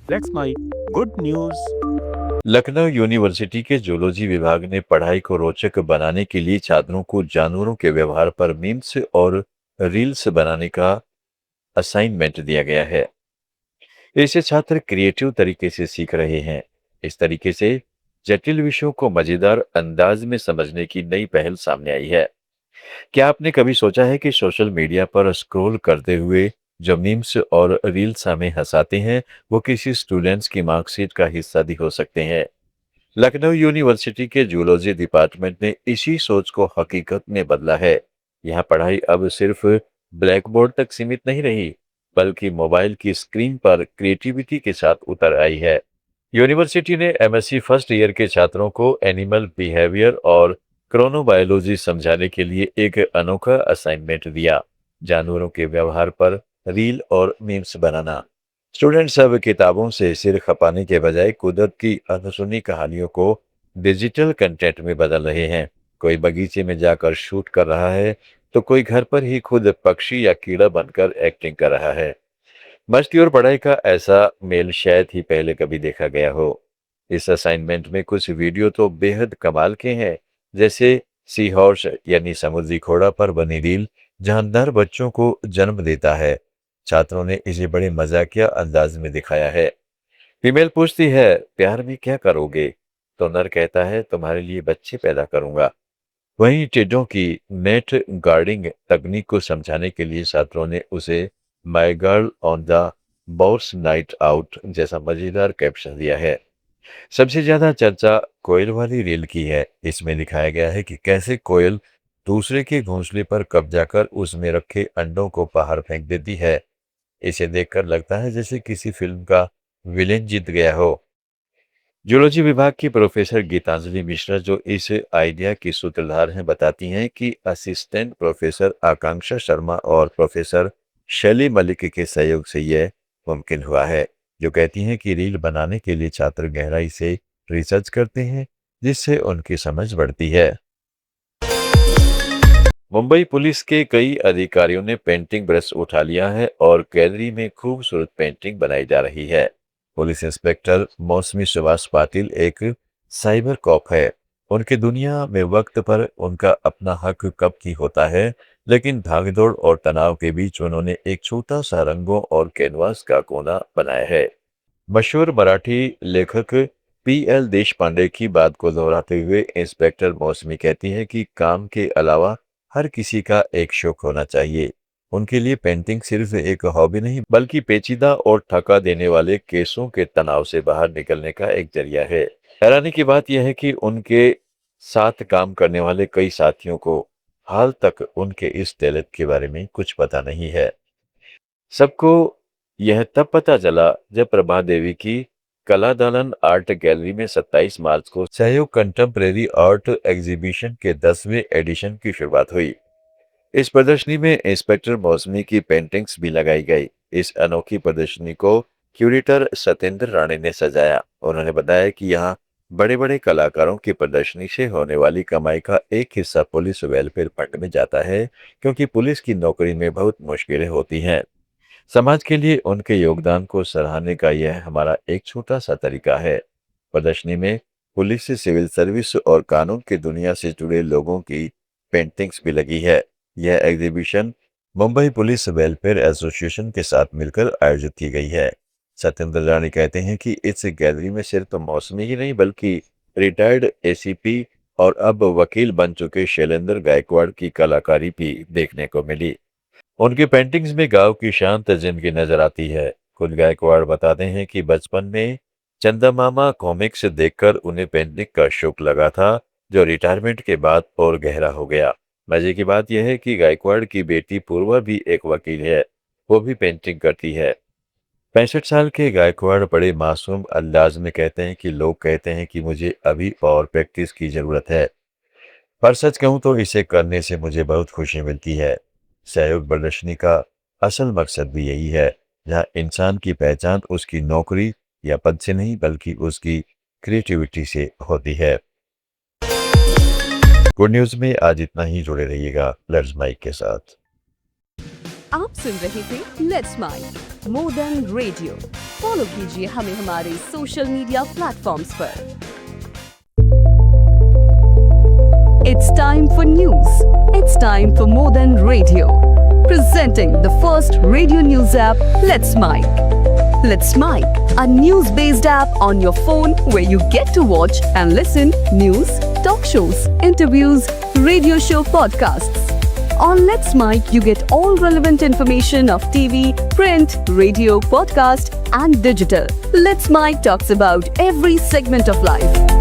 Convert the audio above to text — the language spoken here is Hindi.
That's my good news. Lucknow university के जूलॉजी विभाग ने पढ़ाई को रोचक बनाने के लिए छात्रों को जानवरों के व्यवहार पर मीम्स और रील्स बनाने का असाइनमेंट दिया गया है। इससे छात्र क्रिएटिव तरीके से सीख रहे हैं। इस तरीके से जटिल विषयों को मजेदार अंदाज में समझने की नई पहल सामने आई है। क्या आपने कभी सोचा है कि सोशल मीडिया पर स्क्रॉल करते हुए जो मीम्स और रील्स हमें हंसाते हैं, वो किसी स्टूडेंट्स की मार्कशीट का हिस्सा भी हो सकते हैं? लखनऊ यूनिवर्सिटी के जूलॉजी डिपार्टमेंट ने इसी सोच को हकीकत में बदला है। यहाँ पढ़ाई अब सिर्फ ब्लैक बोर्ड तक सीमित नहीं रही, बल्कि मोबाइल की स्क्रीन पर क्रिएटिविटी के साथ उतर आई है। यूनिवर्सिटी ने एमएससी फर्स्ट ईयर के छात्रों को एनिमल बिहेवियर और क्रोनोबायोलॉजी समझाने के लिए एक अनोखा असाइनमेंट दिया, जानवरों के व्यवहार पर रील और मीम्स बनाना। स्टूडेंट्स अब किताबों से सिर खपाने के बजाय कुदरत की अनसुनी कहानियों को डिजिटल कंटेंट में बदल रहे हैं। कोई बगीचे में जाकर शूट कर रहा है, तो कोई घर पर ही खुद पक्षी या कीड़ा बनकर एक्टिंग कर रहा है। मस्ती और पढ़ाई का ऐसा मेल शायद ही पहले कभी देखा गया हो। इस असाइनमेंट में कुछ वीडियो तो बेहद कमाल के हैं, जैसे सी हॉर्स यानी समुद्री घोड़ा पर बनी रील, जहां नर बच्चों को जन्म देता है। छात्रों ने इसे बड़े मजाकिया अंदाज में दिखाया है। फीमेल पूछती है, प्यार में क्या करोगे? तो नर कहता है, तुम्हारे लिए बच्चे पैदा करूंगा। वहीं टिड्डों की नेट गार्डिंग तकनीक को समझाने के लिए छात्रों ने उसे माई girl on the boats night out जैसा मजेदार कैप्शन दिया है। सबसे ज्यादा चर्चा कोयल वाली रील की है। इसमें दिखाया गया है कि कैसे कोयल दूसरे के घोंसले पर कब्जा कर उसमें रखे अंडों को बाहर फेंक देती है। इसे देखकर लगता है जैसे किसी फिल्म का विलेन जीत गया हो। जूलॉजी विभाग की प्रोफेसर गीतांजलि मिश्रा, जो इस आइडिया की सूत्रधार हैं, बताती हैं कि असिस्टेंट प्रोफेसर आकांक्षा शर्मा और प्रोफेसर शैली मलिक के सहयोग से यह मुमकिन हुआ है, जो कहती हैं कि रील बनाने के लिए छात्र गहराई से रिसर्च करते हैं, जिससे उनकी समझ बढ़ती है। मुंबई पुलिस के कई अधिकारियों ने पेंटिंग ब्रश उठा लिया है और गैलरी में खूबसूरत पेंटिंग बनाई जा रही है। पुलिस इंस्पेक्टर मौसमी सुभाष पाटिल एक साइबर कॉप है। उनकी दुनिया में वक्त पर उनका अपना हक कब की होता है, लेकिन भागदौड़ और तनाव के बीच उन्होंने एक छोटा सा रंगों और कैनवास का कोना बनाया है। मशहूर मराठी लेखक पी.एल. देशपांडे की बात को दोहराते हुए इंस्पेक्टर मौसमी कहती है कि काम के अलावा हर किसी का एक शौक होना चाहिए। उनके लिए पेंटिंग सिर्फ एक हॉबी नहीं, बल्कि पेचीदा और थका देने वाले केसों के तनाव से बाहर निकलने का एक जरिया है। हैरानी की बात यह है कि उनके साथ काम करने वाले कई साथियों को हाल तक उनके इस टैलेंट के बारे में कुछ पता नहीं है। सबको यह तब पता चला जब प्रभा देवी की कला दालन आर्ट गैलरी में 27 मार्च को सहयोग कंटेम्प्रेरी आर्ट एग्जीबिशन के 10वें एडिशन की शुरुआत हुई। इस प्रदर्शनी में इंस्पेक्टर मौसमी की पेंटिंग्स भी लगाई गई। इस अनोखी प्रदर्शनी को क्यूरेटर सत्येंद्र राणे ने सजाया। उन्होंने बताया कि यहाँ बड़े बड़े कलाकारों की प्रदर्शनी से होने वाली कमाई का एक हिस्सा पुलिस वेलफेयर फंड में जाता है, क्योंकि पुलिस की नौकरी में बहुत मुश्किलें होती हैं। समाज के लिए उनके योगदान को सराहने का यह हमारा एक छोटा सा तरीका है। प्रदर्शनी में पुलिस, सिविल सर्विस और कानून की दुनिया से जुड़े लोगों की पेंटिंग्स भी लगी है। यह exhibition Mumbai police welfare association के साथ मिलकर आयोजित की गई है। सत्येंद्र रानी कहते हैं कि इस गैलरी में सिर्फ मौसमी ही नहीं, बल्कि रिटायर्ड एसीपी और अब वकील बन चुके शैलेंद्र गायकवाड़ की कलाकारी भी देखने को मिली। उनकी पेंटिंग्स में गांव की शांत जिंदगी नजर आती है। खुद गायकवाड़ बताते हैं कि बचपन में चंदा मामा कॉमिक्स देखकर उन्हें पेंटिंग का शौक लगा था, जो रिटायरमेंट के बाद और गहरा हो गया। मजे की बात यह है कि गायकवाड़ की बेटी पूर्वा भी एक वकील है। वो भी पेंटिंग करती है। 65 साल के गायकवाड़ बड़े मासूम अंदाज में कहते हैं कि लोग कहते हैं कि मुझे अभी और प्रैक्टिस की जरूरत है, पर सच कहूं तो इसे करने से मुझे बहुत खुशी मिलती है। सहयोग प्रदर्शनी का असल मकसद भी यही है, जहां इंसान की पहचान उसकी नौकरी या पद से नहीं, बल्कि उसकी क्रिएटिविटी से होती है। गुड न्यूज में आज इतना ही। जुड़े रहिएगा लर्ज माइक के साथ। आप सुन रहे थे let's mic more than radio. Follow कीजिए हमें हमारे सोशल मीडिया प्लेटफॉर्म्स पर। It's time for news. It's time for more than radio. Presenting the first radio news app, Let's Mic. Let's Mic, a news-based app on your phone where you get to watch and listen news, talk shows, interviews, radio show podcasts. On Let's Mic, you get all relevant information of TV, print, radio, podcast, and digital. Let's Mic talks about every segment of life.